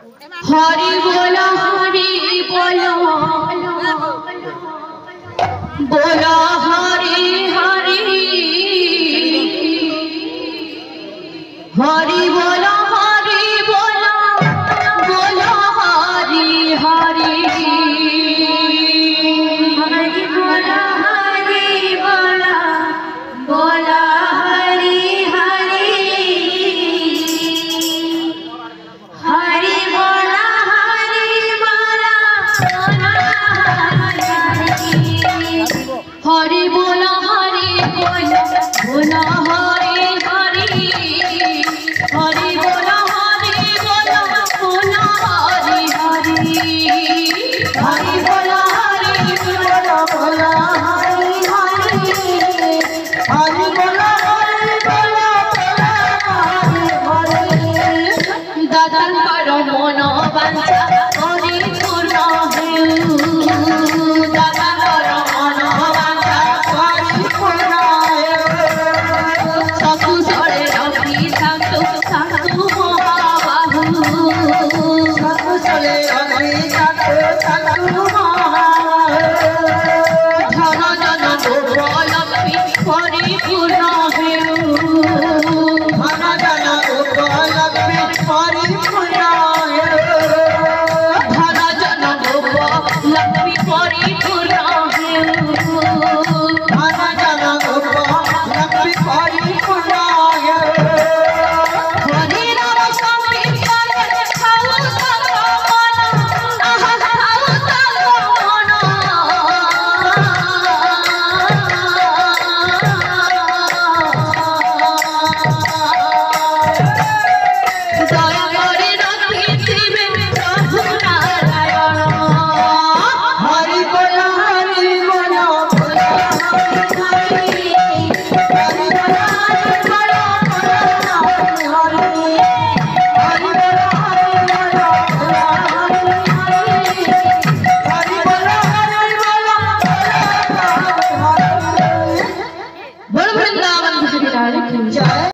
हरि बोलो बोलो हरि हरि हरि बोलो बोलो हरि हरि हरि बोलो बोलो हरि हरि हरि बोलो हरि बोलो बोलो हरि हरि हरि बोलो बोलो हरि हरि हरि बोलो बोलो हरि हरि हरि बोलो दादन करो मनो बांचा हरि पूर्ण हेउ दादन करो मनो बांचा हरि पूर्ण हेउ सकुशले रखी थाकु महाबाहु सकुशले रखी थाकु महाबाहु